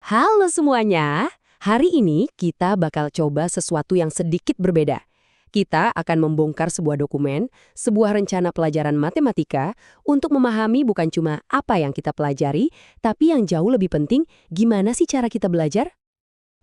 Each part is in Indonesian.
Halo semuanya, hari ini kita bakal coba sesuatu yang sedikit berbeda. Kita akan membongkar sebuah dokumen, sebuah rencana pelajaran matematika, untuk memahami bukan cuma apa yang kita pelajari, tapi yang jauh lebih penting, gimana sih cara kita belajar?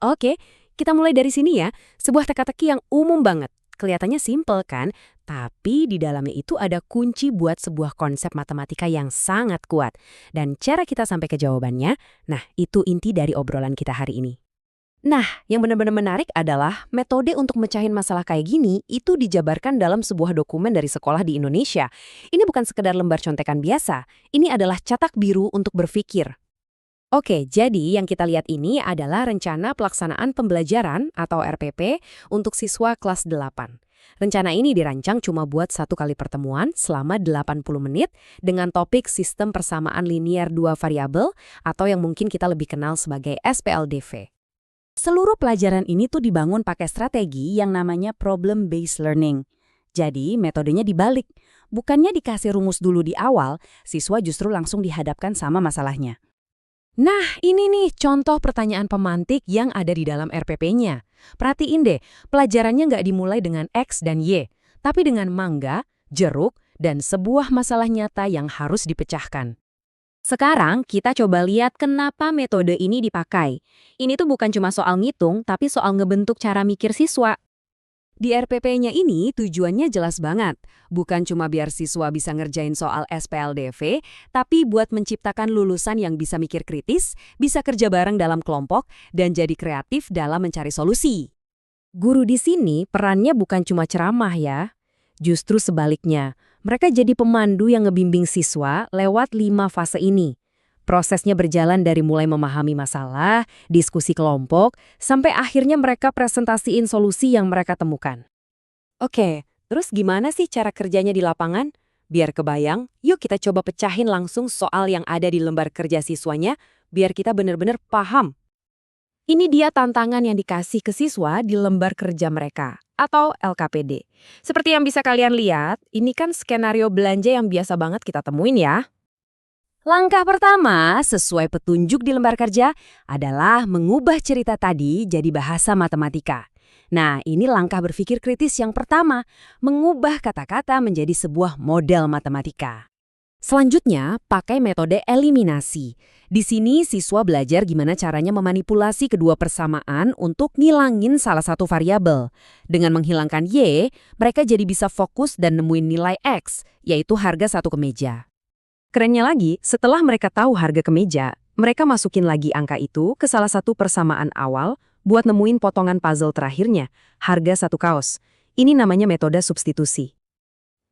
Oke, kita mulai dari sini ya. Sebuah teka-teki yang umum banget. Kelihatannya simpel kan? Tapi di dalamnya itu ada kunci buat sebuah konsep matematika yang sangat kuat. Dan cara kita sampai ke jawabannya, nah itu inti dari obrolan kita hari ini. Nah, yang benar-benar menarik adalah metode untuk mecahin masalah kayak gini itu dijabarkan dalam sebuah dokumen dari sekolah di Indonesia. Ini bukan sekedar lembar contekan biasa, ini adalah cetak biru untuk berpikir. Oke, jadi yang kita lihat ini adalah Rencana Pelaksanaan Pembelajaran atau RPP untuk siswa kelas 8. Rencana ini dirancang cuma buat satu kali pertemuan selama 80 menit dengan topik sistem persamaan linier dua variabel atau yang mungkin kita lebih kenal sebagai SPLDV. Seluruh pelajaran ini tuh dibangun pakai strategi yang namanya problem based learning. Jadi metodenya dibalik. Bukannya dikasih rumus dulu di awal, siswa justru langsung dihadapkan sama masalahnya. Nah, ini nih contoh pertanyaan pemantik yang ada di dalam RPP-nya. Perhatiin deh, pelajarannya nggak dimulai dengan X dan Y, tapi dengan mangga, jeruk, dan sebuah masalah nyata yang harus dipecahkan. Sekarang kita coba lihat kenapa metode ini dipakai. Ini tuh bukan cuma soal ngitung, tapi soal ngebentuk cara mikir siswa. Di RPP-nya ini tujuannya jelas banget. Bukan cuma biar siswa bisa ngerjain soal SPLDV, tapi buat menciptakan lulusan yang bisa mikir kritis, bisa kerja bareng dalam kelompok, dan jadi kreatif dalam mencari solusi. Guru di sini perannya bukan cuma ceramah ya. Justru sebaliknya, mereka jadi pemandu yang ngebimbing siswa lewat 5 fase ini. Prosesnya berjalan dari mulai memahami masalah, diskusi kelompok, sampai akhirnya mereka presentasiin solusi yang mereka temukan. Oke, terus gimana sih cara kerjanya di lapangan? Biar kebayang, yuk kita coba pecahin langsung soal yang ada di lembar kerja siswanya, biar kita benar-benar paham. Ini dia tantangan yang dikasih ke siswa di lembar kerja mereka, atau LKPD. Seperti yang bisa kalian lihat, ini kan skenario belanja yang biasa banget kita temuin ya. Langkah pertama, sesuai petunjuk di lembar kerja, adalah mengubah cerita tadi jadi bahasa matematika. Nah, ini langkah berpikir kritis yang pertama, mengubah kata-kata menjadi sebuah model matematika. Selanjutnya, pakai metode eliminasi. Di sini, siswa belajar gimana caranya memanipulasi kedua persamaan untuk ngilangin salah satu variabel. Dengan menghilangkan Y, mereka jadi bisa fokus dan nemuin nilai X, yaitu harga satu kemeja. Kerennya lagi, setelah mereka tahu harga kemeja, mereka masukin lagi angka itu ke salah satu persamaan awal buat nemuin potongan puzzle terakhirnya, harga satu kaos. Ini namanya metode substitusi.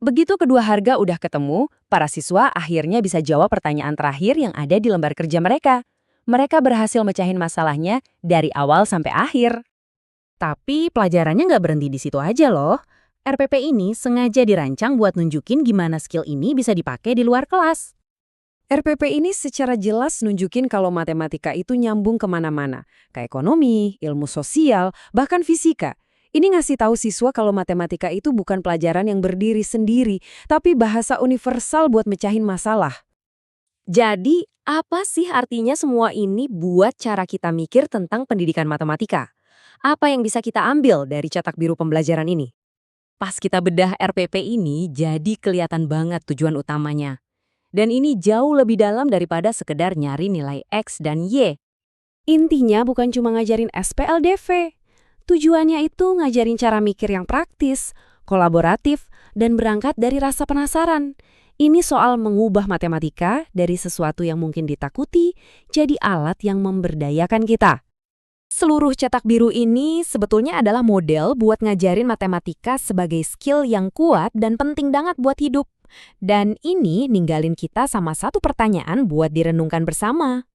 Begitu kedua harga udah ketemu, para siswa akhirnya bisa jawab pertanyaan terakhir yang ada di lembar kerja mereka. Mereka berhasil mecahin masalahnya dari awal sampai akhir. Tapi pelajarannya nggak berhenti di situ aja loh. RPP ini sengaja dirancang buat nunjukin gimana skill ini bisa dipakai di luar kelas. RPP ini secara jelas nunjukin kalau matematika itu nyambung kemana-mana, ke ekonomi, ilmu sosial, bahkan fisika. Ini ngasih tahu siswa kalau matematika itu bukan pelajaran yang berdiri sendiri, tapi bahasa universal buat mecahin masalah. Jadi, apa sih artinya semua ini buat cara kita mikir tentang pendidikan matematika? Apa yang bisa kita ambil dari cetak biru pembelajaran ini? Pas kita bedah RPP ini, jadi kelihatan banget tujuan utamanya. Dan ini jauh lebih dalam daripada sekedar nyari nilai X dan Y. Intinya bukan cuma ngajarin SPLDV. Tujuannya itu ngajarin cara mikir yang praktis, kolaboratif, dan berangkat dari rasa penasaran. Ini soal mengubah matematika dari sesuatu yang mungkin ditakuti, jadi alat yang memberdayakan kita. Seluruh cetak biru ini sebetulnya adalah model buat ngajarin matematika sebagai skill yang kuat dan penting banget buat hidup. Dan ini ninggalin kita sama satu pertanyaan buat direnungkan bersama.